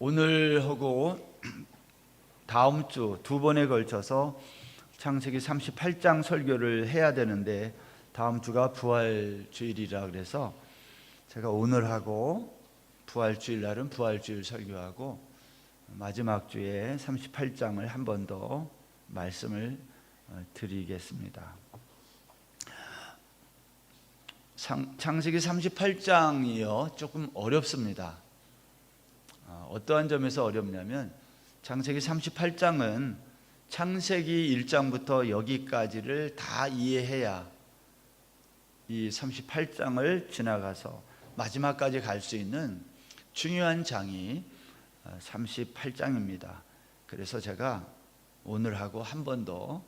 오늘하고 다음 주 두 번에 걸쳐서 창세기 38장 설교를 해야 되는데 다음 주가 부활주일이라 그래서 제가 오늘하고 부활주일 날은 부활주일 설교하고 마지막 주에 38장을 한 번 더 말씀을 드리겠습니다. 창세기 38장이요 조금 어렵습니다. 어떠한 점에서 어렵냐면 창세기 38장은 창세기 1장부터 여기까지를 다 이해해야 이 38장을 지나가서 마지막까지 갈 수 있는 중요한 장이 38장입니다. 그래서 제가 오늘하고 한 번 더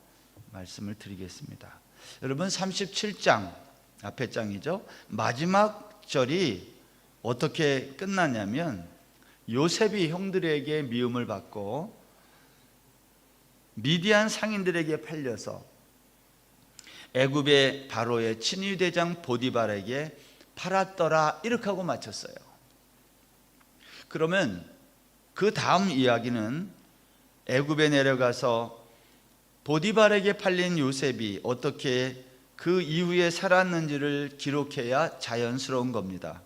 말씀을 드리겠습니다. 여러분 37장 앞에 장이죠. 마지막 절이 어떻게 끝나냐면 요셉이 형들에게 미움을 받고 미디안 상인들에게 팔려서 애굽의 바로의 친위대장 보디발에게 팔았더라 이렇게 하고 마쳤어요. 그러면 그 다음 이야기는 애굽에 내려가서 보디발에게 팔린 요셉이 어떻게 그 이후에 살았는지를 기록해야 자연스러운 겁니다.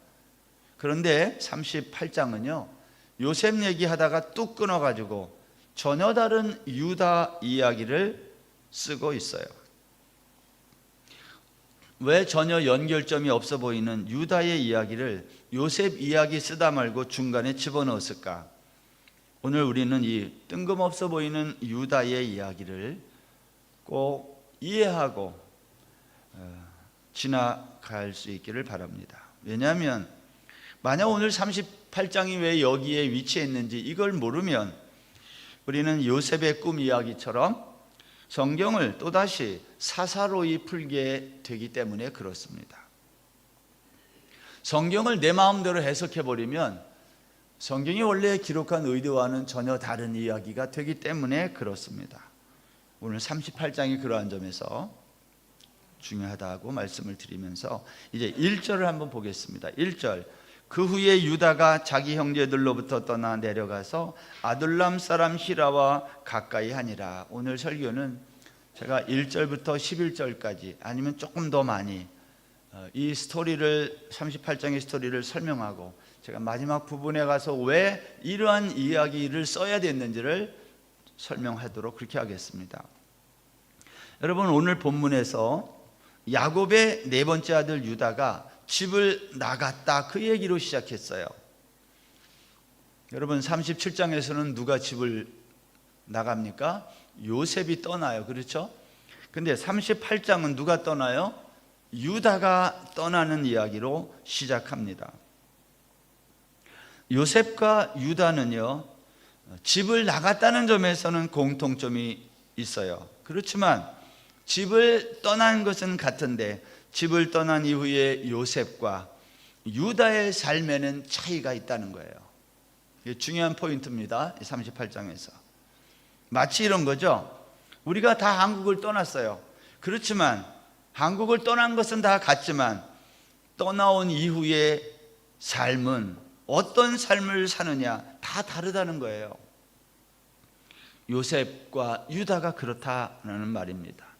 그런데 38장은요 요셉 얘기하다가 뚝 끊어가지고 전혀 다른 유다 이야기를 쓰고 있어요. 왜 전혀 연결점이 없어 보이는 유다의 이야기를 요셉 이야기 쓰다 말고 중간에 집어넣었을까? 오늘 우리는 이 뜬금없어 보이는 유다의 이야기를 꼭 이해하고 지나갈 수 있기를 바랍니다. 왜냐하면 만약 오늘 38장이 왜 여기에 위치했는지 이걸 모르면 우리는 요셉의 꿈 이야기처럼 성경을 또다시 사사로이 풀게 되기 때문에 그렇습니다. 성경을 내 마음대로 해석해버리면 성경이 원래 기록한 의도와는 전혀 다른 이야기가 되기 때문에 그렇습니다. 오늘 38장이 그러한 점에서 중요하다고 말씀을 드리면서 이제 1절을 한번 보겠습니다. 1절 그 후에 유다가 자기 형제들로부터 떠나 내려가서 아둘람 사람 히라와 가까이 하니라. 오늘 설교는 제가 1절부터 11절까지 아니면 조금 더 많이 이 스토리를 38장의 스토리를 설명하고 제가 마지막 부분에 가서 왜 이러한 이야기를 써야 됐는지를 설명하도록 그렇게 하겠습니다. 여러분 오늘 본문에서 야곱의 네 번째 아들 유다가 집을 나갔다 그 얘기로 시작했어요. 여러분 37장에서는 누가 집을 나갑니까? 요셉이 떠나요. 그렇죠? 근데 38장은 누가 떠나요? 유다가 떠나는 이야기로 시작합니다. 요셉과 유다는요 집을 나갔다는 점에서는 공통점이 있어요. 그렇지만 집을 떠난 것은 같은데 집을 떠난 이후에 요셉과 유다의 삶에는 차이가 있다는 거예요. 이게 중요한 포인트입니다. 38장에서 마치 이런 거죠. 우리가 다 한국을 떠났어요. 그렇지만 한국을 떠난 것은 다 같지만 떠나온 이후의 삶은 어떤 삶을 사느냐 다 다르다는 거예요. 요셉과 유다가 그렇다는 말입니다.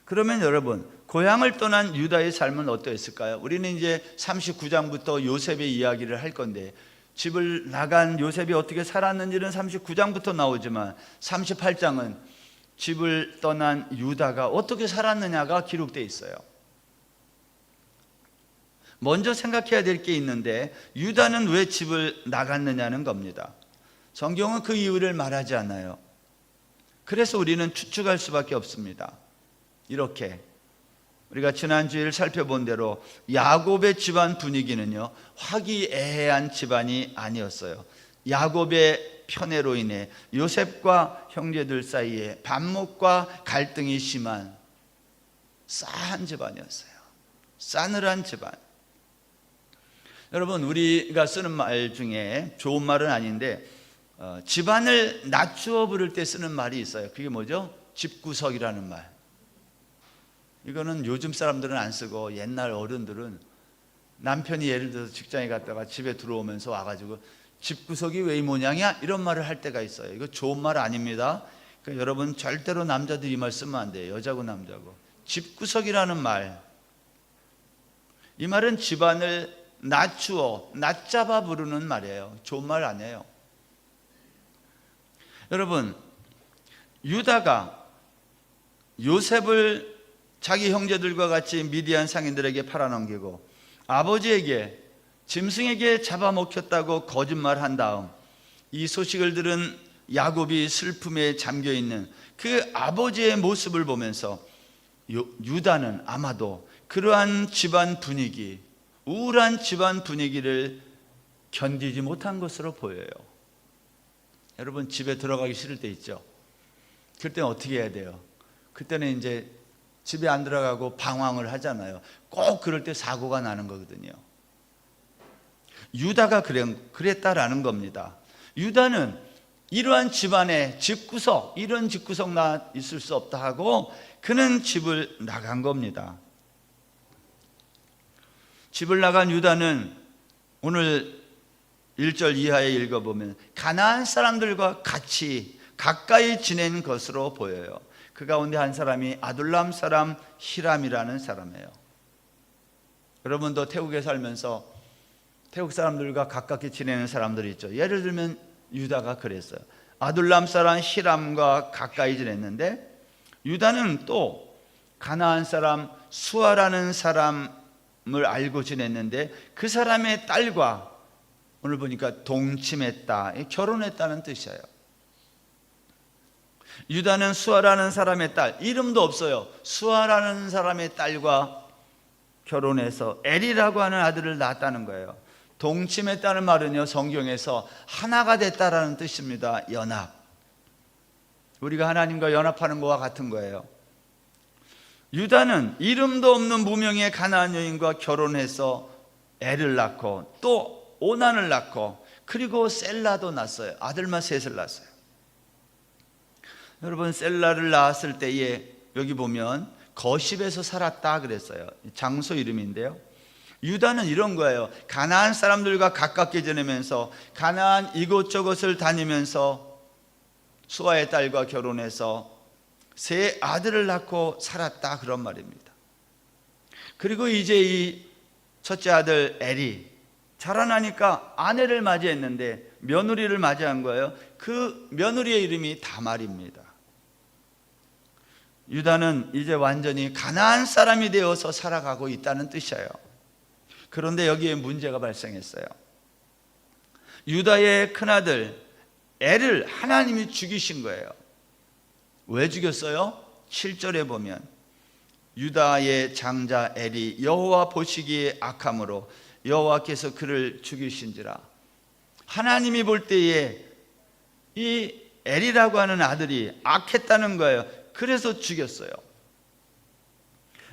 그러면 여러분 고향을 떠난 유다의 삶은 어떠했을까요? 우리는 이제 39장부터 요셉의 이야기를 할 건데 집을 나간 요셉이 어떻게 살았는지는 39장부터 나오지만 38장은 집을 떠난 유다가 어떻게 살았느냐가 기록되어 있어요. 먼저 생각해야 될 게 있는데 유다는 왜 집을 나갔느냐는 겁니다. 성경은 그 이유를 말하지 않아요. 그래서 우리는 추측할 수밖에 없습니다. 이렇게 우리가 지난주에 살펴본 대로 야곱의 집안 분위기는요 화기애애한 집안이 아니었어요. 야곱의 편애로 인해 요셉과 형제들 사이에 반목과 갈등이 심한 싸한 집안이었어요. 싸늘한 집안. 여러분 우리가 쓰는 말 중에 좋은 말은 아닌데 집안을 낮추어 부를 때 쓰는 말이 있어요. 그게 뭐죠? 집구석이라는 말. 이거는 요즘 사람들은 안 쓰고 옛날 어른들은 남편이 예를 들어서 직장에 갔다가 집에 들어오면서 와가지고 집구석이 왜 이 모양이야? 이런 말을 할 때가 있어요. 이거 좋은 말 아닙니다. 그러니까 여러분 절대로 남자들이 이 말 쓰면 안 돼요. 여자고 남자고. 집구석이라는 말, 이 말은 집안을 낮추어 낮잡아 부르는 말이에요. 좋은 말 아니에요. 여러분, 유다가 요셉을 자기 형제들과 같이 미디안 상인들에게 팔아넘기고 아버지에게 짐승에게 잡아먹혔다고 거짓말한 다음 이 소식을 들은 야곱이 슬픔에 잠겨있는 그 아버지의 모습을 보면서 유다는 아마도 그러한 집안 분위기, 우울한 집안 분위기를 견디지 못한 것으로 보여요. 여러분, 집에 들어가기 싫을 때 있죠. 그때는 어떻게 해야 돼요? 그때는 이제 집에 안 들어가고 방황을 하잖아요. 꼭 그럴 때 사고가 나는 거거든요. 유다가 그랬다라는 겁니다. 유다는 이러한 집안에 집구석, 이런 집구석 나 있을 수 없다 하고 그는 집을 나간 겁니다. 집을 나간 유다는 오늘 1절 이하에 읽어보면 가나안 사람들과 같이 가까이 지낸 것으로 보여요. 그 가운데 한 사람이 아둘람 사람 히람이라는 사람이에요. 여러분도 태국에 살면서 태국 사람들과 가깝게 지내는 사람들이 있죠. 예를 들면 유다가 그랬어요. 아둘람 사람 히람과 가까이 지냈는데 유다는 또 가나안 사람 수아라는 사람을 알고 지냈는데 그 사람의 딸과 오늘 보니까 동침했다, 결혼했다는 뜻이에요. 유다는 수아라는 사람의 딸, 이름도 없어요. 수아라는 사람의 딸과 결혼해서 엘이라고 하는 아들을 낳았다는 거예요. 동침했다는 말은요, 성경에서 하나가 됐다라는 뜻입니다. 연합. 우리가 하나님과 연합하는 것과 같은 거예요. 유다는 이름도 없는 무명의 가나안 여인과 결혼해서 애를 낳고 또 오난을 낳고 그리고 셀라도 낳았어요. 아들만 셋을 낳았어요. 여러분, 셀라를 낳았을 때에 여기 보면 거십에서 살았다 그랬어요. 장소 이름인데요. 유다는 이런 거예요. 가나안 사람들과 가깝게 지내면서 가나안 이곳저곳을 다니면서 수아의 딸과 결혼해서 세 아들을 낳고 살았다, 그런 말입니다. 그리고 이제 이 첫째 아들 엘이 자라나니까 아내를 맞이했는데 며느리를 맞이한 거예요. 그 며느리의 이름이 다말입니다. 유다는 이제 완전히 가나안 사람이 되어서 살아가고 있다는 뜻이에요. 그런데 여기에 문제가 발생했어요. 유다의 큰아들 엘을 하나님이 죽이신 거예요. 왜 죽였어요? 7절에 보면 유다의 장자 엘이 여호와 보시기에 악함으로 여호와께서 그를 죽이신지라. 하나님이 볼 때에 이 엘이라고 하는 아들이 악했다는 거예요. 그래서 죽였어요.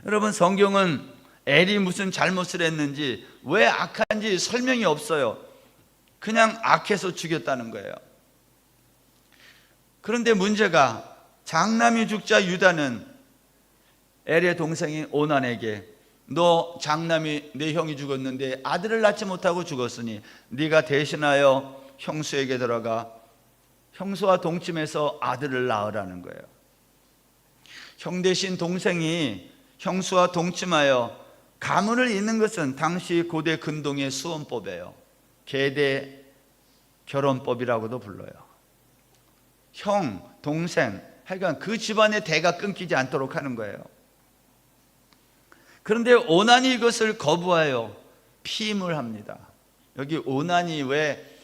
여러분, 성경은 엘이 무슨 잘못을 했는지, 왜 악한지 설명이 없어요. 그냥 악해서 죽였다는 거예요. 그런데 문제가 장남이 죽자 유다는 엘의 동생인 오난에게 너 장남이 내 형이 죽었는데 아들을 낳지 못하고 죽었으니 네가 대신하여 형수에게 들어가 형수와 동침해서 아들을 낳으라는 거예요. 형 대신 동생이 형수와 동침하여 가문을 잇는 것은 당시 고대 근동의 수원법이에요. 계대 결혼법이라고도 불러요. 형, 동생, 하여간 그 집안의 대가 끊기지 않도록 하는 거예요. 그런데 오난이 이것을 거부하여 피임을 합니다. 여기 오난이 왜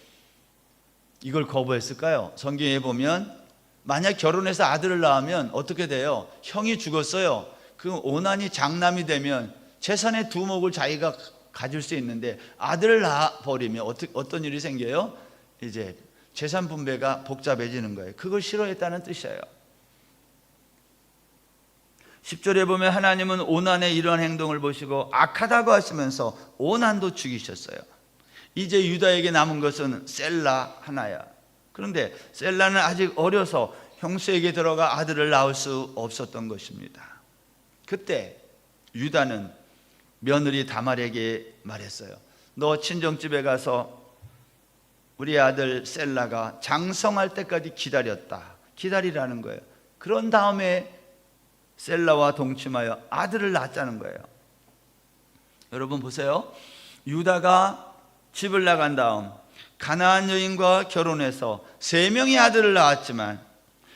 이걸 거부했을까요? 성경에 보면 만약 결혼해서 아들을 낳으면 어떻게 돼요? 형이 죽었어요. 그 오난이 장남이 되면 재산의 두목을 자기가 가질 수 있는데 아들을 낳아버리면 어떤 일이 생겨요? 이제 재산 분배가 복잡해지는 거예요. 그걸 싫어했다는 뜻이에요. 10절에 보면 하나님은 오난의 이러한 행동을 보시고 악하다고 하시면서 오난도 죽이셨어요. 이제 유다에게 남은 것은 셀라 하나야. 그런데 셀라는 아직 어려서 형수에게 들어가 아들을 낳을 수 없었던 것입니다. 그때 유다는 며느리 다말에게 말했어요. 너 친정집에 가서 우리 아들 셀라가 장성할 때까지 기다렸다. 기다리라는 거예요. 그런 다음에 셀라와 동침하여 아들을 낳았다는 거예요. 여러분 보세요. 유다가 집을 나간 다음 가나안 여인과 결혼해서 3명의 아들을 낳았지만,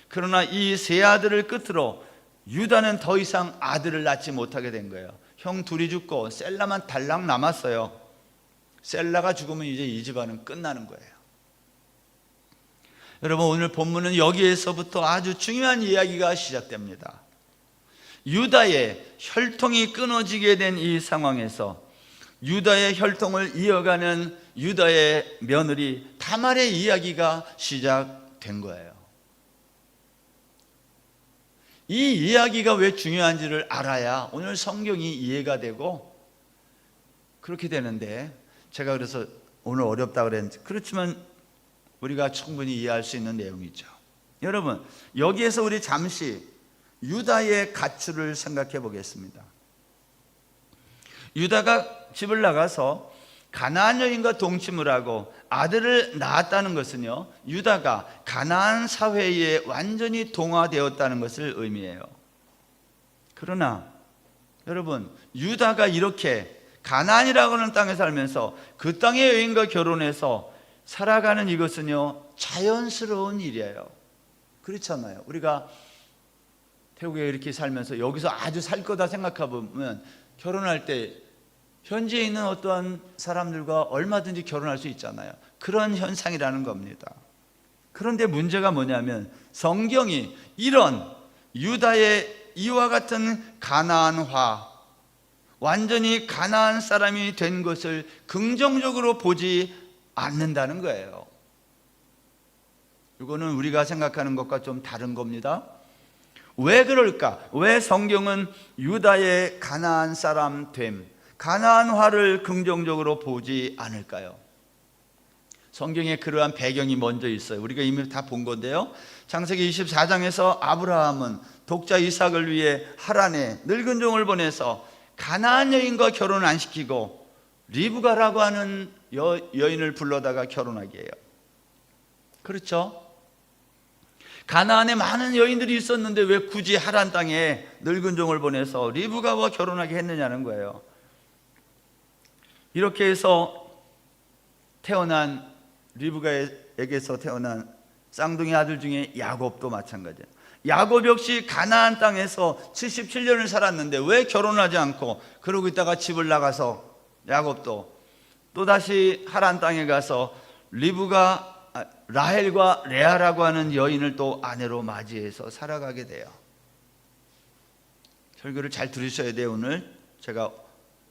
그러나 이 3아들을 끝으로 유다는 더 이상 아들을 낳지 못하게 된 거예요. 형 둘이 죽고 셀라만 달랑 남았어요. 셀라가 죽으면 이제 이 집안은 끝나는 거예요. 여러분, 오늘 본문은 여기에서부터 아주 중요한 이야기가 시작됩니다. 유다의 혈통이 끊어지게 된 이 상황에서 유다의 혈통을 이어가는 유다의 며느리 다말의 이야기가 시작된 거예요. 이 이야기가 왜 중요한지를 알아야 오늘 성경이 이해가 되고 그렇게 되는데, 제가 그래서 오늘 어렵다 그랬는데, 그렇지만 우리가 충분히 이해할 수 있는 내용이죠. 여러분, 여기에서 우리 잠시 유다의 가출을 생각해 보겠습니다. 유다가 집을 나가서 가나안 여인과 동침을 하고 아들을 낳았다는 것은요, 유다가 가나안 사회에 완전히 동화되었다는 것을 의미해요. 그러나 여러분, 유다가 이렇게 가나안이라고 하는 땅에 살면서 그 땅의 여인과 결혼해서 살아가는 이것은요, 자연스러운 일이에요. 그렇잖아요. 우리가 태국에 이렇게 살면서 여기서 아주 살 거다 생각해보면 결혼할 때 현지에 있는 어떠한 사람들과 얼마든지 결혼할 수 있잖아요. 그런 현상이라는 겁니다. 그런데 문제가 뭐냐면, 성경이 이런 유다의 이와 같은 가나안화, 완전히 가나안 사람이 된 것을 긍정적으로 보지 않는다는 거예요. 이거는 우리가 생각하는 것과 좀 다른 겁니다. 왜 그럴까? 왜 성경은 유다의 가나안 사람 됨, 가나안화를 긍정적으로 보지 않을까요? 성경에 그러한 배경이 먼저 있어요. 우리가 이미 다 본 건데요. 창세기 24장에서 아브라함은 독자 이삭을 위해 하란에 늙은 종을 보내서 가나안 여인과 결혼 안 시키고 리브가라고 하는 여인을 불러다가 결혼하게 해요. 그렇죠? 가나안에 많은 여인들이 있었는데 왜 굳이 하란 땅에 늙은 종을 보내서 리브가와 결혼하게 했느냐는 거예요. 이렇게 해서 태어난, 리브가에게서 태어난 쌍둥이 아들 중에 야곱도 마찬가지예요. 야곱 역시 가나안 땅에서 77년을 살았는데 왜 결혼하지 않고 그러고 있다가 집을 나가서 야곱도 또다시 하란 땅에 가서 라헬과 레아라고 하는 여인을 또 아내로 맞이해서 살아가게 돼요. 설교를 잘 들으셔야 돼요. 오늘 제가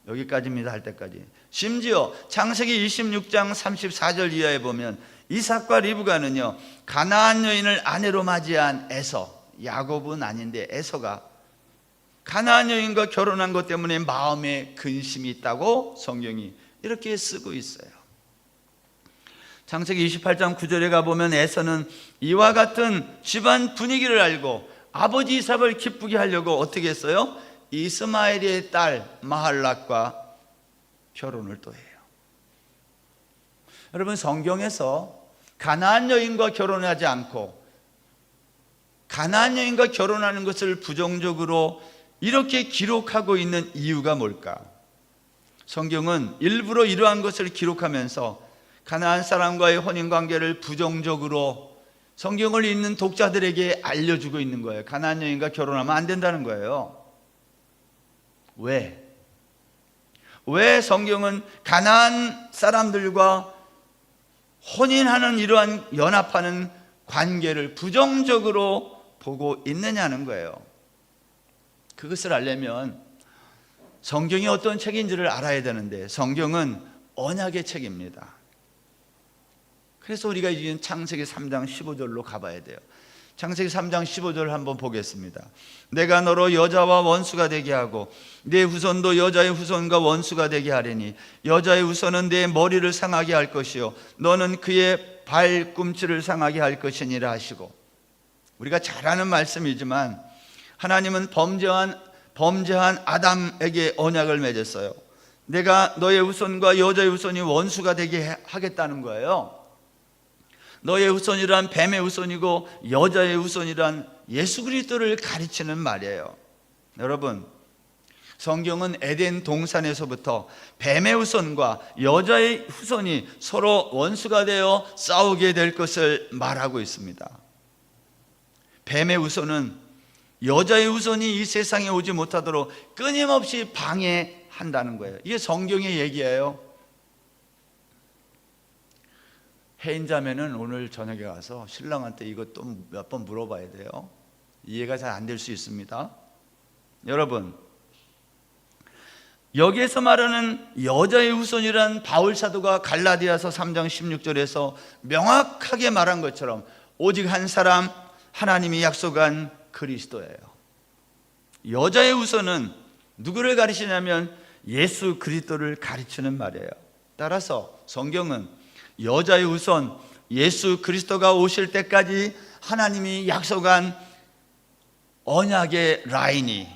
여기까지입니다 할 때까지. 심지어 창세기 26장 34절 이하에 보면 이삭과 리브가는요, 가나안 여인을 아내로 맞이한 에서, 야곱은 아닌데 에서가 가나안 여인과 결혼한 것 때문에 마음에 근심이 있다고 성경이 이렇게 쓰고 있어요. 창세기 28장 9절에 가보면 에서는 이와 같은 집안 분위기를 알고 아버지 이삭을 기쁘게 하려고 어떻게 했어요? 이스마엘의 딸 마할락과 결혼을 또 해요. 여러분, 성경에서 가나안 여인과 결혼하지 않고 가나안 여인과 결혼하는 것을 부정적으로 이렇게 기록하고 있는 이유가 뭘까? 성경은 일부러 이러한 것을 기록하면서 가나안 사람과의 혼인관계를 부정적으로 성경을 읽는 독자들에게 알려주고 있는 거예요. 가나안 여인과 결혼하면 안 된다는 거예요. 왜 성경은 가나안 사람들과 혼인하는 이러한 연합하는 관계를 부정적으로 보고 있느냐는 거예요. 그것을 알려면 성경이 어떤 책인지를 알아야 되는데 성경은 언약의 책입니다. 그래서 우리가 이제 창세기 3장 15절로 가봐야 돼요. 창세기 3장 15절 한번 보겠습니다. 내가 너로 여자와 원수가 되게 하고 내 후손도 여자의 후손과 원수가 되게 하리니 여자의 후손은 내 머리를 상하게 할 것이요 너는 그의 발꿈치를 상하게 할 것이니라 하시고, 우리가 잘 아는 말씀이지만 하나님은 범죄한 아담에게 언약을 맺었어요. 내가 너의 후손과 여자의 후손이 원수가 되게 하겠다는 거예요. 너의 후손이란 뱀의 후손이고 여자의 후손이란 예수 그리스도를 가르치는 말이에요. 여러분, 성경은 에덴 동산에서부터 뱀의 후손과 여자의 후손이 서로 원수가 되어 싸우게 될 것을 말하고 있습니다. 뱀의 후손은 여자의 후손이 이 세상에 오지 못하도록 끊임없이 방해한다는 거예요. 이게 성경의 얘기예요. 해인자매는 오늘 저녁에 가서 신랑한테 이것 또 몇 번 물어봐야 돼요. 이해가 잘 안 될 수 있습니다. 여러분, 여기에서 말하는 여자의 후손이란 바울 사도가 갈라디아서 3장 16절에서 명확하게 말한 것처럼 오직 한 사람, 하나님이 약속한 그리스도예요. 여자의 후손은 누구를 가르치냐면 예수 그리스도를 가르치는 말이에요. 따라서 성경은 여자의 후손 예수 그리스도가 오실 때까지 하나님이 약속한 언약의 라인이,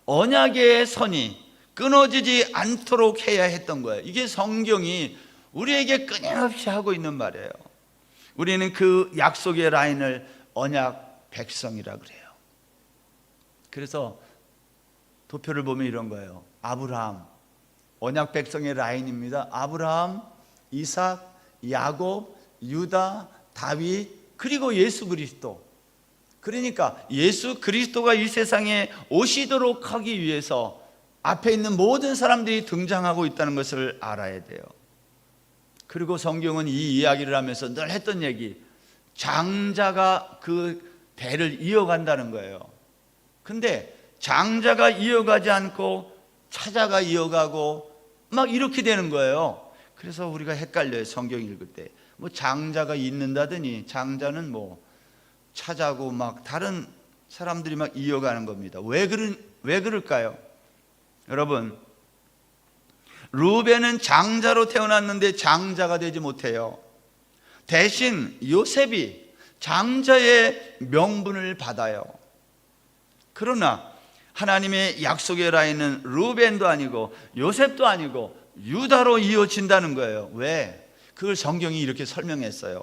언약의 선이 끊어지지 않도록 해야 했던 거예요. 이게 성경이 우리에게 끊임없이 하고 있는 말이에요. 우리는 그 약속의 라인을 언약 백성이라 그래요. 그래서 도표를 보면 이런 거예요. 아브라함, 언약 백성의 라인입니다. 아브라함, 이삭, 야곱, 유다, 다윗, 그리고 예수 그리스도. 그러니까 예수 그리스도가 이 세상에 오시도록 하기 위해서 앞에 있는 모든 사람들이 등장하고 있다는 것을 알아야 돼요. 그리고 성경은 이 이야기를 하면서 늘 했던 얘기, 장자가 그 대를 이어간다는 거예요. 근데 장자가 이어가지 않고 차자가 이어가고 막 이렇게 되는 거예요. 그래서 우리가 헷갈려요. 성경 읽을 때 뭐 장자가 있는다더니 장자는 뭐 차자고 막 다른 사람들이 막 이어가는 겁니다. 왜 그럴까요? 여러분, 루벤은 장자로 태어났는데 장자가 되지 못해요. 대신 요셉이 장자의 명분을 받아요. 그러나 하나님의 약속의 라인은 루벤도 아니고 요셉도 아니고 유다로 이어진다는 거예요. 왜? 그걸 성경이 이렇게 설명했어요.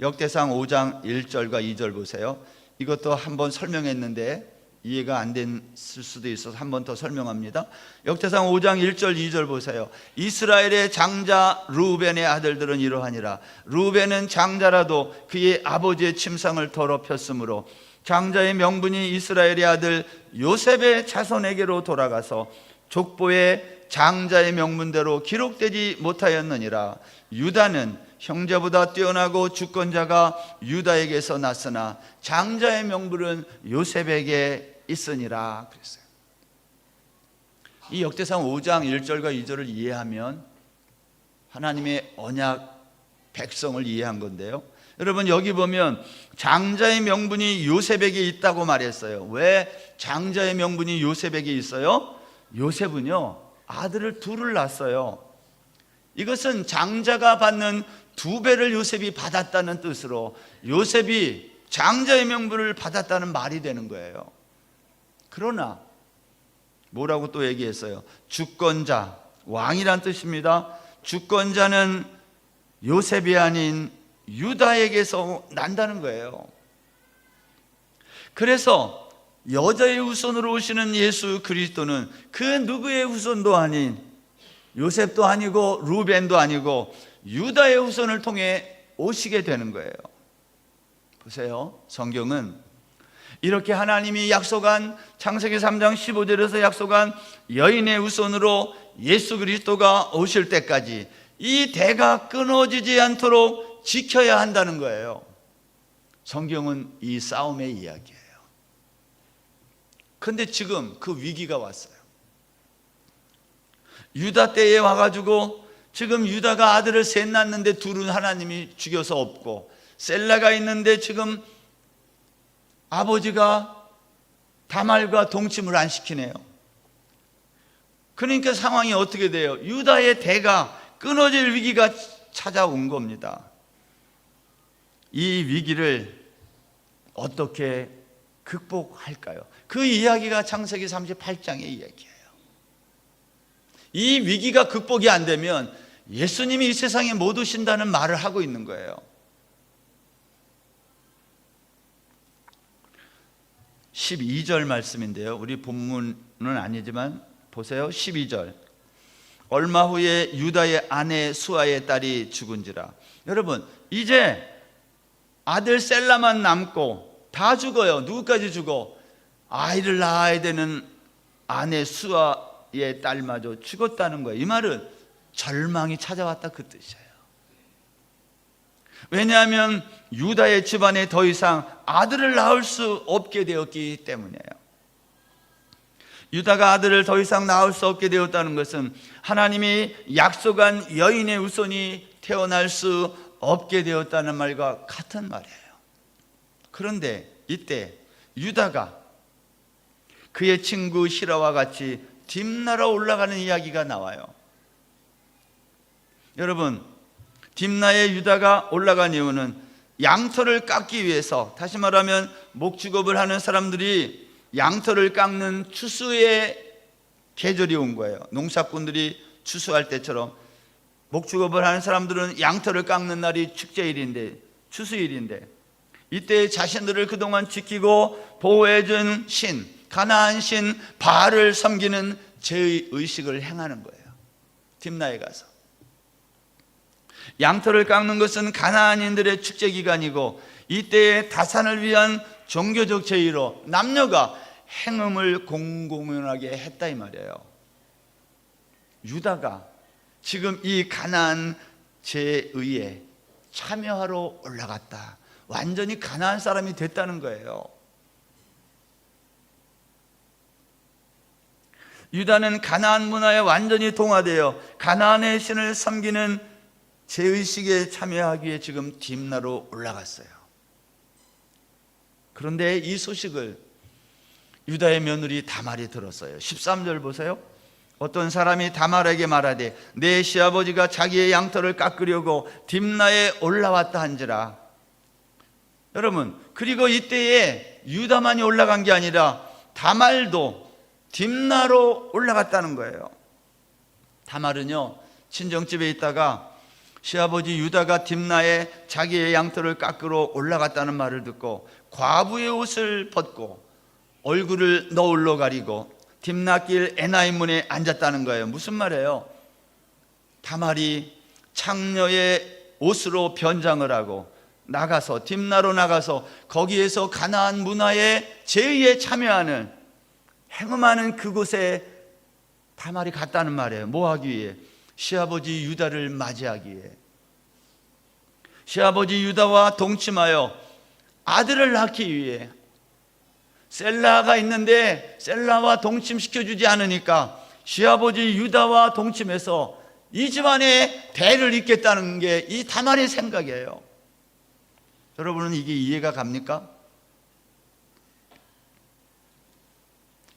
역대상 5장 1절과 2절 보세요. 이것도 한번 설명했는데 이해가 안 됐을 수도 있어서 한 번 더 설명합니다. 역대상 5장 1절 2절 보세요. 이스라엘의 장자 루벤의 아들들은 이러하니라. 루벤은 장자라도 그의 아버지의 침상을 더럽혔으므로 장자의 명분이 이스라엘의 아들 요셉의 자손에게로 돌아가서 족보에 장자의 명문대로 기록되지 못하였느니라. 유다는 형제보다 뛰어나고 주권자가 유다에게서 났으나 장자의 명분은 요셉에게 있으니라 그랬어요. 이 역대상 5장 1절과 2절을 이해하면 하나님의 언약 백성을 이해한 건데요. 여러분, 여기 보면 장자의 명분이 요셉에게 있다고 말했어요. 왜 장자의 명분이 요셉에게 있어요? 요셉은요, 아들을 둘을 낳았어요. 이것은 장자가 받는 2배를 요셉이 받았다는 뜻으로 요셉이 장자의 명분을 받았다는 말이 되는 거예요. 그러나 뭐라고 또 얘기했어요? 주권자, 왕이란 뜻입니다. 주권자는 요셉이 아닌 유다에게서 난다는 거예요. 그래서 여자의 후손으로 오시는 예수 그리스도는 그 누구의 후손도 아닌 요셉도 아니고 루벤도 아니고 유다의 후손을 통해 오시게 되는 거예요. 보세요. 성경은 이렇게 하나님이 약속한 창세기 3장 15절에서 약속한 여인의 후손으로 예수 그리스도가 오실 때까지 이 대가 끊어지지 않도록 지켜야 한다는 거예요. 성경은 이 싸움의 이야기예요. 그런데 지금 그 위기가 왔어요. 유다 때에 와가지고 지금 유다가 아들을 셋 낳았는데 둘은 하나님이 죽여서 없고, 셀라가 있는데 지금 아버지가 다말과 동침을 안 시키네요. 그러니까 상황이 어떻게 돼요? 유다의 대가 끊어질 위기가 찾아온 겁니다. 이 위기를 어떻게 극복할까요? 그 이야기가 창세기 38장의 이야기예요. 이 위기가 극복이 안 되면 예수님이 이 세상에 못 오신다는 말을 하고 있는 거예요. 12절 말씀인데요, 우리 본문은 아니지만 보세요. 12절, 얼마 후에 유다의 아내 수아의 딸이 죽은지라. 여러분, 이제 아들 셀라만 남고 다 죽어요. 누구까지 죽어? 아이를 낳아야 되는 아내 수아의 딸마저 죽었다는 거예요. 이 말은 절망이 찾아왔다 그 뜻이에요. 왜냐하면 유다의 집안에 더 이상 아들을 낳을 수 없게 되었기 때문이에요. 유다가 아들을 더 이상 낳을 수 없게 되었다는 것은 하나님이 약속한 여인의 후손이 태어날 수 없게 되었다는 말과 같은 말이에요. 그런데 이때 유다가 그의 친구 시라와 같이 딥나라 올라가는 이야기가 나와요. 여러분, 딥나에 유다가 올라간 이유는 양털을 깎기 위해서, 다시 말하면 목축업을 하는 사람들이 양털을 깎는 추수의 계절이 온 거예요. 농사꾼들이 추수할 때처럼 목축업을 하는 사람들은 양털을 깎는 날이 축제일인데, 추수일인데, 이때 자신들을 그동안 지키고 보호해준 신, 가나안 신 바알을 섬기는 제의식을 행하는 거예요. 딥나에 가서 양털을 깎는 것은 가나안인들의 축제 기간이고, 이때의 다산을 위한 종교적 제의로 남녀가 행음을 공공연하게 했다 이 말이에요. 유다가 지금 이 가나안 제의에 참여하러 올라갔다. 완전히 가나안 사람이 됐다는 거예요. 유다는 가나안 문화에 완전히 동화되어 가나안의 신을 섬기는 제의식에 참여하기 위해 지금 딥나로 올라갔어요. 그런데 이 소식을 유다의 며느리 다말이 들었어요. 13절 보세요. 어떤 사람이 다말에게 말하되 내 시아버지가 자기의 양털을 깎으려고 딥나에 올라왔다 한지라. 여러분, 그리고 이때에 유다만이 올라간 게 아니라 다말도 딥나로 올라갔다는 거예요. 다말은요, 친정집에 있다가 시아버지 유다가 딥나에 자기의 양털을 깎으러 올라갔다는 말을 듣고 과부의 옷을 벗고 얼굴을 너울로 가리고 딥나길 에나임 문에 앉았다는 거예요. 무슨 말이에요? 다말이 창녀의 옷으로 변장을 하고 나가서 딥나로 나가서 거기에서 가나안 문화의 제의에 참여하는, 행음하는 그곳에 다말이 갔다는 말이에요. 뭐 하기 위해? 시아버지 유다를 맞이하기 위해. 시아버지 유다와 동침하여 아들을 낳기 위해. 셀라가 있는데 셀라와 동침시켜주지 않으니까 시아버지 유다와 동침해서 이 집안에 대를 잇겠다는 게 이 다말의 생각이에요. 여러분은 이게 이해가 갑니까?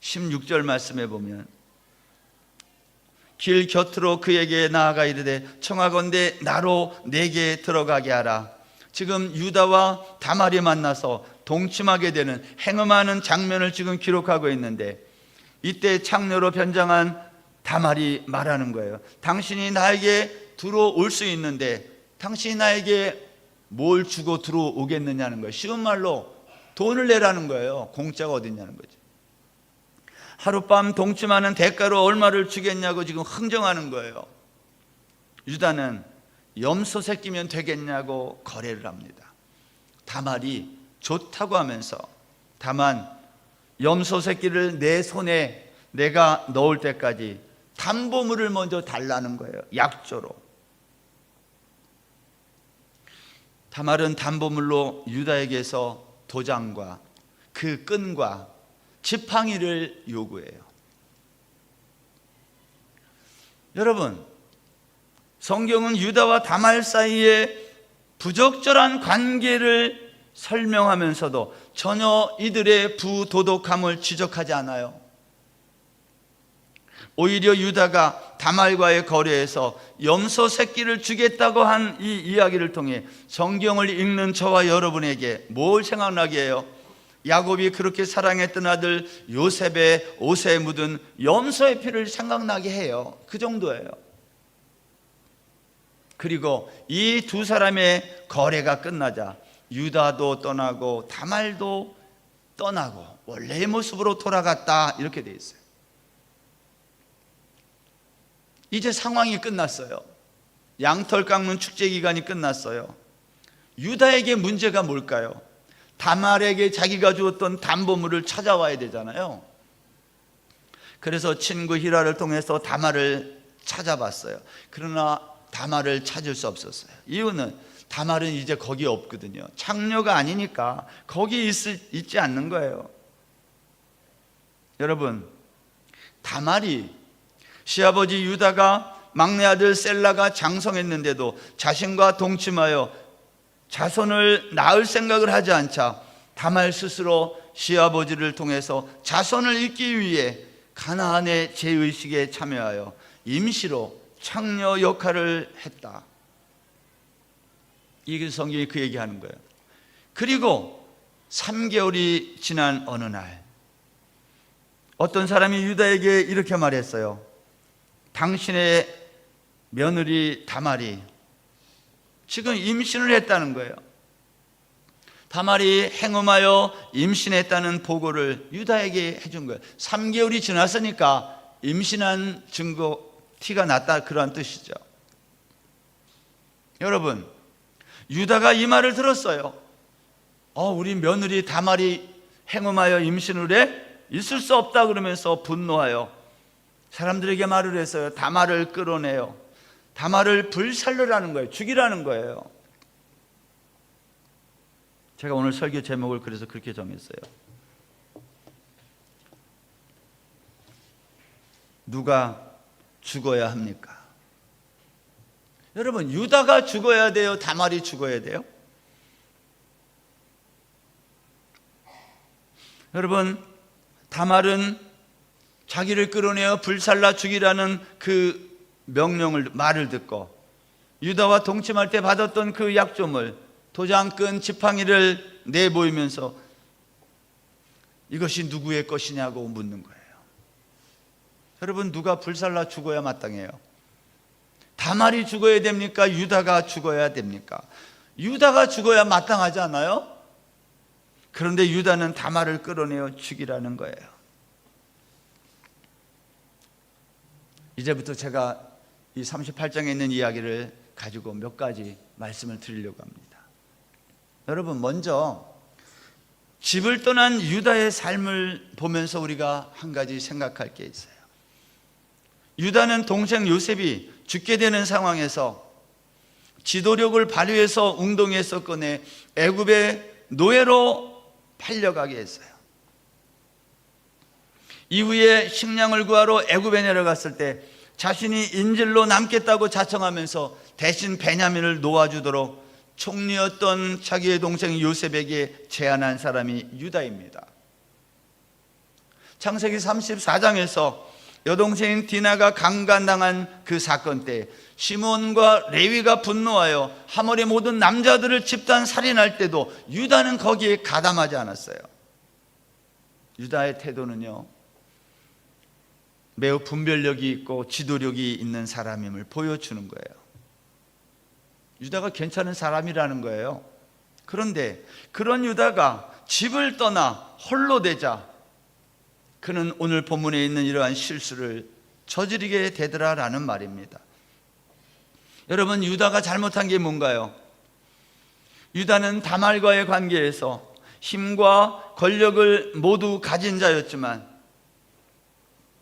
16절 말씀에 보면 길 곁으로 그에게 나아가 이르되 청하건대 나로 내게 들어가게 하라. 지금 유다와 다말이 만나서 동침하게 되는, 행음하는 장면을 지금 기록하고 있는데, 이때 창녀로 변장한 다말이 말하는 거예요. 당신이 나에게 들어올 수 있는데 당신이 나에게 뭘 주고 들어오겠느냐는 거예요. 쉬운 말로 돈을 내라는 거예요. 공짜가 어딨냐는 거죠. 하룻밤 동침하는 대가로 얼마를 주겠냐고 지금 흥정하는 거예요. 유다는 염소 새끼면 되겠냐고 거래를 합니다. 다말이 좋다고 하면서, 다만 염소 새끼를 내 손에 내가 넣을 때까지 담보물을 먼저 달라는 거예요. 약조로. 다말은 담보물로 유다에게서 도장과 그 끈과 지팡이를 요구해요. 여러분, 성경은 유다와 다말 사이에 부적절한 관계를 설명하면서도 전혀 이들의 부도덕함을 지적하지 않아요. 오히려 유다가 다말과의 거래에서 염소 새끼를 주겠다고 한 이 이야기를 통해 성경을 읽는 저와 여러분에게 뭘 생각나게 해요? 야곱이 그렇게 사랑했던 아들 요셉의 옷에 묻은 염소의 피를 생각나게 해요. 그 정도예요. 그리고 이 두 사람의 거래가 끝나자 유다도 떠나고 다말도 떠나고 원래의 모습으로 돌아갔다, 이렇게 돼 있어요. 이제 상황이 끝났어요. 양털 깎는 축제 기간이 끝났어요. 유다에게 문제가 뭘까요? 다말에게 자기가 주었던 담보물을 찾아와야 되잖아요. 그래서 친구 히라를 통해서 다말을 찾아봤어요. 그러나 다말을 찾을 수 없었어요. 이유는 다말은 이제 거기 없거든요. 창녀가 아니니까 거기 있지 않는 거예요. 여러분, 다말이 시아버지 유다가 막내 아들 셀라가 장성했는데도 자신과 동침하여 자손을 낳을 생각을 하지 않자 다말 스스로 시아버지를 통해서 자손을 잇기 위해 가나안의 제의식에 참여하여 임시로 창녀 역할을 했다. 이게 성경이 그 얘기하는 거예요. 그리고 3개월이 지난 어느 날 어떤 사람이 유다에게 이렇게 말했어요. 당신의 며느리 다말이 지금 임신을 했다는 거예요. 다말이 행음하여 임신했다는 보고를 유다에게 해준 거예요. 3개월이 지났으니까 임신한 증거, 티가 났다, 그런 뜻이죠. 여러분, 유다가 이 말을 들었어요. 우리 며느리 다말이 행음하여 임신을 해? 있을 수 없다 그러면서 분노하여 사람들에게 말을 했어요. 다말을 끌어내요. 다말을 불살르라는 거예요. 죽이라는 거예요. 제가 오늘 설교 제목을 그래서 그렇게 정했어요. 누가 죽어야 합니까? 여러분, 유다가 죽어야 돼요? 다말이 죽어야 돼요? 여러분, 다말은 자기를 끌어내어 불살라 죽이라는 그 말을 듣고 유다와 동침할 때 받았던 그 약조물, 도장끈 지팡이를 내보이면서 이것이 누구의 것이냐고 묻는 거예요. 여러분, 누가 불살라 죽어야 마땅해요? 다말이 죽어야 됩니까? 유다가 죽어야 됩니까? 유다가 죽어야 마땅하지 않아요? 그런데 유다는 다말을 끌어내어 죽이라는 거예요. 이제부터 제가 이 38장에 있는 이야기를 가지고 몇 가지 말씀을 드리려고 합니다. 여러분, 먼저 집을 떠난 유다의 삶을 보면서 우리가 한 가지 생각할 게 있어요. 유다는 동생 요셉이 죽게 되는 상황에서 지도력을 발휘해서 웅덩이에서 꺼내 애굽의 노예로 팔려가게 했어요. 이후에 식량을 구하러 애굽에 내려갔을 때 자신이 인질로 남겠다고 자청하면서 대신 베냐민을 놓아주도록 총리였던 자기의 동생 요셉에게 제안한 사람이 유다입니다. 창세기 34장에서 여동생인 디나가 강간당한 그 사건 때 시몬과 레위가 분노하여 하몰의 모든 남자들을 집단 살인할 때도 유다는 거기에 가담하지 않았어요. 유다의 태도는요, 매우 분별력이 있고 지도력이 있는 사람임을 보여주는 거예요. 유다가 괜찮은 사람이라는 거예요. 그런데 그런 유다가 집을 떠나 홀로 되자 그는 오늘 본문에 있는 이러한 실수를 저지르게 되더라라는 말입니다. 여러분, 유다가 잘못한 게 뭔가요? 유다는 다말과의 관계에서 힘과 권력을 모두 가진 자였지만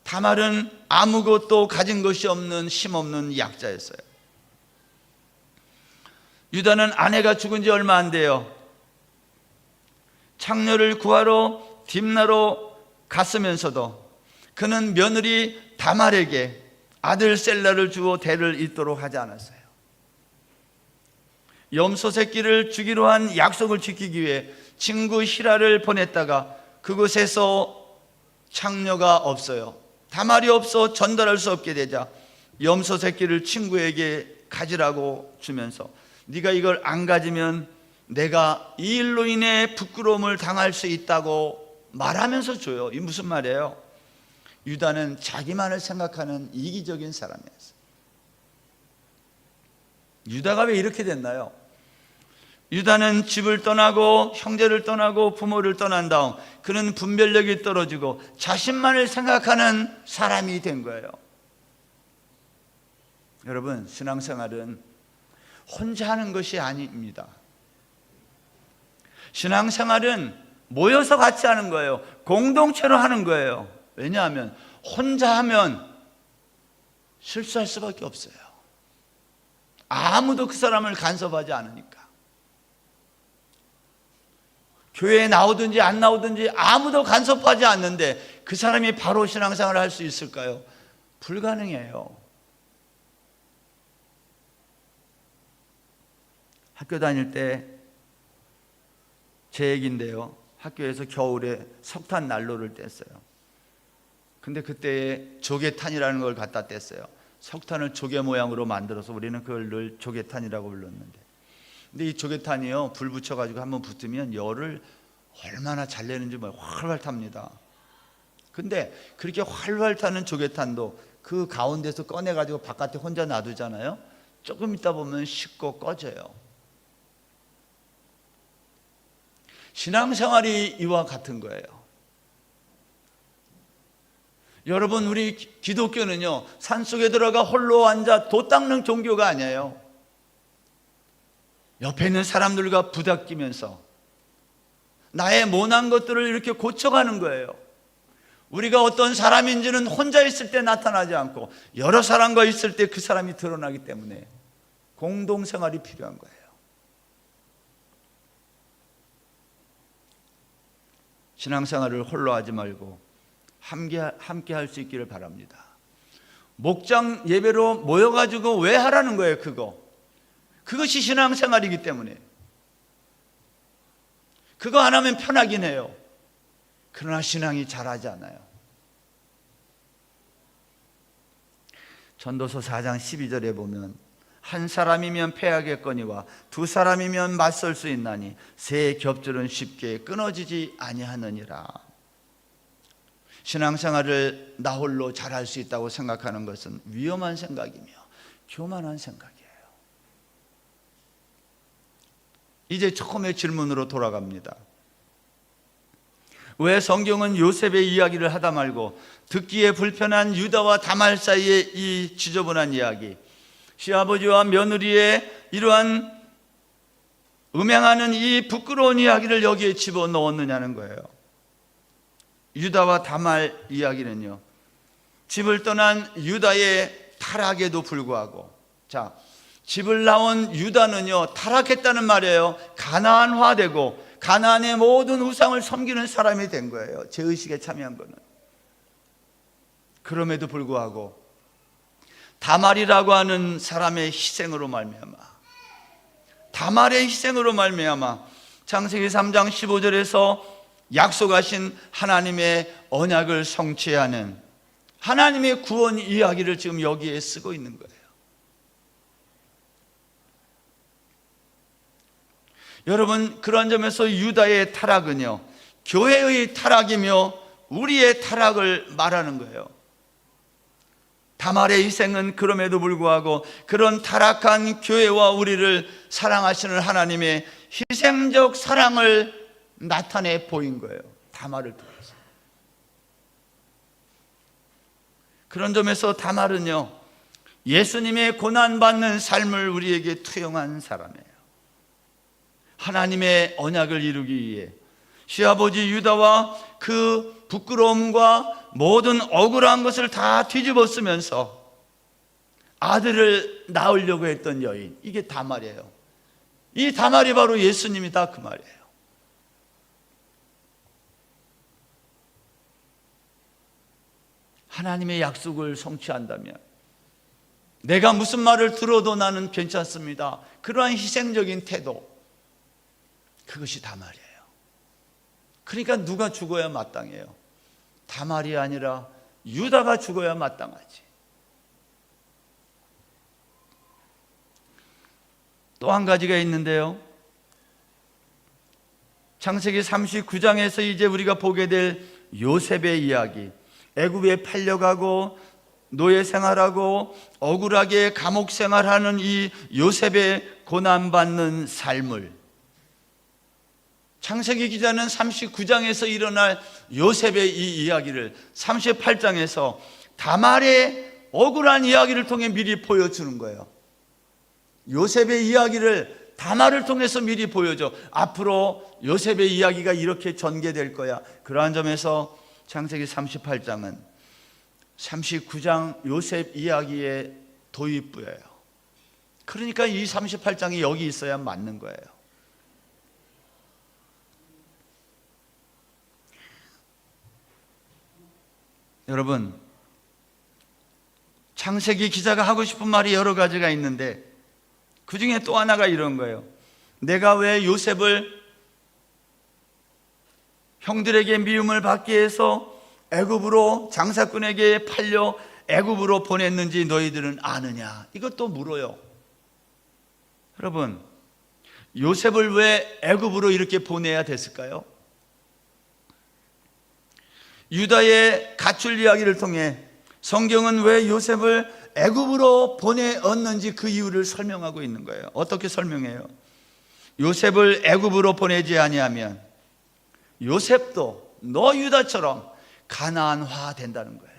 다말은 아무것도 가진 것이 없는 힘없는 약자였어요. 유다는 아내가 죽은 지 얼마 안 돼요. 창녀를 구하러 딥나로 갔으면서도 그는 며느리 다말에게 아들 셀라를 주어 대를 잇도록 하지 않았어요. 염소 새끼를 주기로 한 약속을 지키기 위해 친구 히라를 보냈다가 그곳에서 창녀가 없어요. 다말이 없어 전달할 수 없게 되자 염소 새끼를 친구에게 가지라고 주면서 네가 이걸 안 가지면 내가 이 일로 인해 부끄러움을 당할 수 있다고 말하면서 줘요. 이 무슨 말이에요? 유다는 자기만을 생각하는 이기적인 사람이었어요. 유다가 왜 이렇게 됐나요? 유다는 집을 떠나고 형제를 떠나고 부모를 떠난 다음 그는 분별력이 떨어지고 자신만을 생각하는 사람이 된 거예요. 여러분, 신앙생활은 혼자 하는 것이 아닙니다. 신앙생활은 모여서 같이 하는 거예요. 공동체로 하는 거예요. 왜냐하면 혼자 하면 실수할 수밖에 없어요. 아무도 그 사람을 간섭하지 않으니까. 교회에 나오든지 안 나오든지 아무도 간섭하지 않는데 그 사람이 바로 신앙생활을 할 수 있을까요? 불가능해요. 학교 다닐 때 제 얘기인데요, 학교에서 겨울에 석탄 난로를 뗐어요. 근데 그때 조개탄이라는 걸 갖다 뗐어요. 석탄을 조개 모양으로 만들어서 우리는 그걸 늘 조개탄이라고 불렀는데, 근데 이 조개탄이요, 불 붙여가지고 한번 붙으면 열을 얼마나 잘 내는지 활활 탑니다. 근데 그렇게 활활 타는 조개탄도 그 가운데서 꺼내가지고 바깥에 혼자 놔두잖아요. 조금 있다 보면 식고 꺼져요. 신앙생활이 이와 같은 거예요. 여러분, 우리 기독교는요, 산속에 들어가 홀로 앉아 돛 닦는 종교가 아니에요. 옆에 있는 사람들과 부닥끼면서 나의 모난 것들을 이렇게 고쳐가는 거예요. 우리가 어떤 사람인지는 혼자 있을 때 나타나지 않고 여러 사람과 있을 때 그 사람이 드러나기 때문에 공동생활이 필요한 거예요. 신앙생활을 홀로 하지 말고 함께 할 수 있기를 바랍니다. 목장 예배로 모여가지고 왜 하라는 거예요? 그것이 신앙생활이기 때문에. 그거 안 하면 편하긴 해요. 그러나 신앙이 자라지 않아요. 전도서 4장 12절에 보면 한 사람이면 패하겠거니와 두 사람이면 맞설 수 있나니 새 겹줄은 쉽게 끊어지지 아니하느니라. 신앙생활을 나 홀로 잘할 수 있다고 생각하는 것은 위험한 생각이며 교만한 생각이에요. 이제 처음의 질문으로 돌아갑니다. 왜 성경은 요셉의 이야기를 하다 말고 듣기에 불편한 유다와 다말 사이의 이 지저분한 이야기, 시아버지와 며느리의 이러한 음행하는 이 부끄러운 이야기를 여기에 집어넣었느냐는 거예요. 유다와 다말 이야기는요, 집을 떠난 유다의 타락에도 불구하고, 자, 집을 나온 유다는요, 타락했다는 말이에요. 가나안화되고 가나안의 모든 우상을 섬기는 사람이 된 거예요. 제의식에 참여한 거는. 그럼에도 불구하고 다말이라고 하는 사람의 희생으로 말미암아, 다말의 희생으로 말미암아 창세기 3장 15절에서 약속하신 하나님의 언약을 성취하는 하나님의 구원 이야기를 지금 여기에 쓰고 있는 거예요. 여러분, 그런 점에서 유다의 타락은요, 교회의 타락이며 우리의 타락을 말하는 거예요. 다말의 희생은 그럼에도 불구하고 그런 타락한 교회와 우리를 사랑하시는 하나님의 희생적 사랑을 나타내 보인 거예요. 다말을 통해서. 그런 점에서 다말은요, 예수님의 고난받는 삶을 우리에게 투영한 사람이에요. 하나님의 언약을 이루기 위해 시아버지 유다와 그 부끄러움과 모든 억울한 것을 다 뒤집어 쓰면서 아들을 낳으려고 했던 여인, 이게 다말이에요. 이 다말이 바로 예수님이다, 그 말이에요. 하나님의 약속을 성취한다면 내가 무슨 말을 들어도 나는 괜찮습니다, 그러한 희생적인 태도, 그것이 다말이에요. 그러니까 누가 죽어야 마땅해요? 다말이 아니라 유다가 죽어야 마땅하지. 또 한 가지가 있는데요, 창세기 39장에서 이제 우리가 보게 될 요셉의 이야기, 애굽에 팔려가고 노예 생활하고 억울하게 감옥 생활하는 이 요셉의 고난받는 삶을 창세기 기자는 39장에서 일어날 요셉의 이 이야기를 38장에서 다말의 억울한 이야기를 통해 미리 보여주는 거예요. 요셉의 이야기를 다말을 통해서 미리 보여줘. 앞으로 요셉의 이야기가 이렇게 전개될 거야. 그러한 점에서 창세기 38장은 39장 요셉 이야기의 도입부예요. 그러니까 이 38장이 여기 있어야 맞는 거예요. 여러분, 창세기 기자가 하고 싶은 말이 여러 가지가 있는데 그 중에 또 하나가 이런 거예요. 내가 왜 요셉을 형들에게 미움을 받게 해서 애굽으로 장사꾼에게 팔려 애굽으로 보냈는지 너희들은 아느냐? 이것도 물어요. 여러분, 요셉을 왜 애굽으로 이렇게 보내야 됐을까요? 유다의 가출 이야기를 통해 성경은 왜 요셉을 애굽으로 보내었는지 그 이유를 설명하고 있는 거예요. 어떻게 설명해요? 요셉을 애굽으로 보내지 아니하면 요셉도 너 유다처럼 가나안화 된다는 거예요.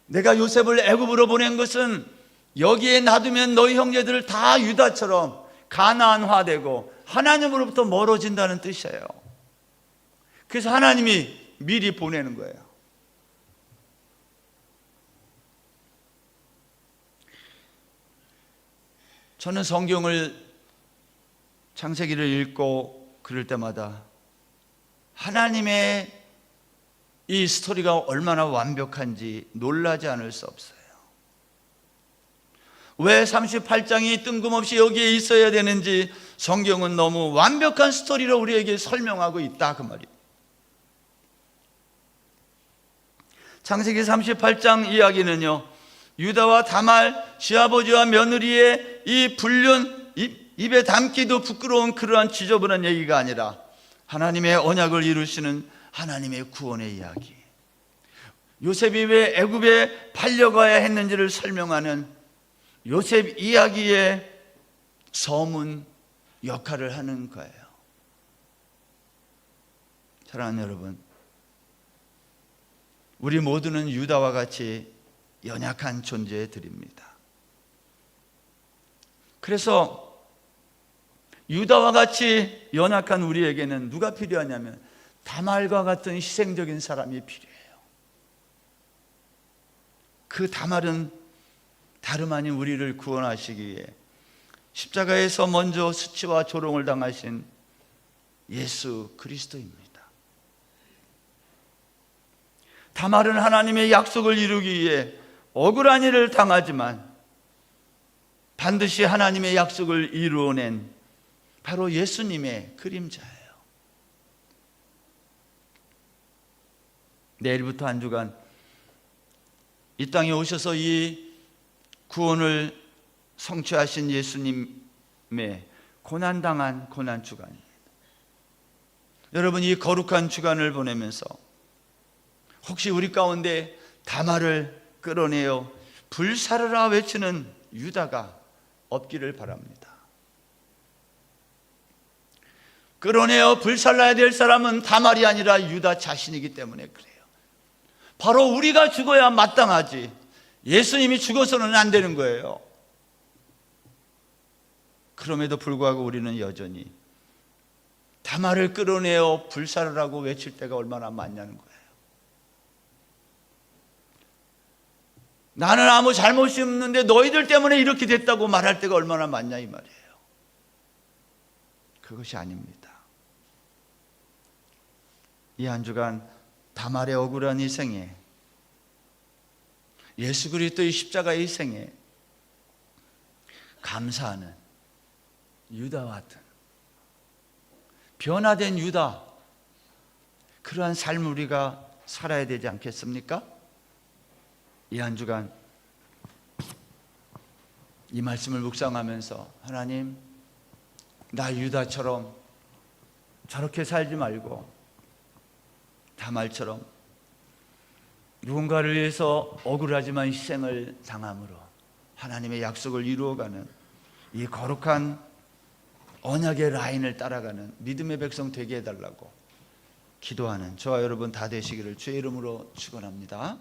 내가 요셉을 애굽으로 보낸 것은 여기에 놔두면 너희 형제들 다 유다처럼 가나안화 되고 하나님으로부터 멀어진다는 뜻이에요. 그래서 하나님이 미리 보내는 거예요. 저는 성경을 창세기를 읽고 그럴 때마다 하나님의 이 스토리가 얼마나 완벽한지 놀라지 않을 수 없어요. 왜 38장이 뜬금없이 여기에 있어야 되는지 성경은 너무 완벽한 스토리로 우리에게 설명하고 있다 그 말이에요. 창세기 38장 이야기는요, 유다와 다말 시아버지와 며느리의 이 불륜, 입에 담기도 부끄러운 그러한 지저분한 얘기가 아니라 하나님의 언약을 이루시는 하나님의 구원의 이야기, 요셉이 왜 애굽에 팔려가야 했는지를 설명하는 요셉 이야기의 서문 역할을 하는 거예요. 사랑하는 여러분, 우리 모두는 유다와 같이 연약한 존재들입니다. 그래서 유다와 같이 연약한 우리에게는 누가 필요하냐면 다말과 같은 희생적인 사람이 필요해요. 그 다말은 다름 아닌 우리를 구원하시기 위해 십자가에서 먼저 수치와 조롱을 당하신 예수 그리스도입니다. 다말은 하나님의 약속을 이루기 위해 억울한 일을 당하지만 반드시 하나님의 약속을 이루어낸 바로 예수님의 그림자예요. 내일부터 한 주간 이 땅에 오셔서 이 구원을 성취하신 예수님의 고난당한 고난 주간입니다. 여러분, 이 거룩한 주간을 보내면서 혹시 우리 가운데 다말을 끌어내어 불사르라 외치는 유다가 없기를 바랍니다. 끌어내어 불살라야 될 사람은 다말이 아니라 유다 자신이기 때문에 그래요. 바로 우리가 죽어야 마땅하지 예수님이 죽어서는 안 되는 거예요. 그럼에도 불구하고 우리는 여전히 다말을 끌어내어 불살르라고 외칠 때가 얼마나 많냐는 거예요. 나는 아무 잘못이 없는데 너희들 때문에 이렇게 됐다고 말할 때가 얼마나 많냐 이 말이에요. 그것이 아닙니다. 이 한 주간 다말의 억울한 희생에, 예수 그리스도의 십자가의 희생에 감사하는 유다와 같은 변화된 유다, 그러한 삶을 우리가 살아야 되지 않겠습니까? 이 한 주간 이 말씀을 묵상하면서 하나님, 나 유다처럼 저렇게 살지 말고 다말처럼 누군가를 위해서 억울하지만 희생을 당함으로 하나님의 약속을 이루어가는 이 거룩한 언약의 라인을 따라가는 믿음의 백성 되게 해달라고 기도하는 저와 여러분 다 되시기를 주의 이름으로 축원합니다.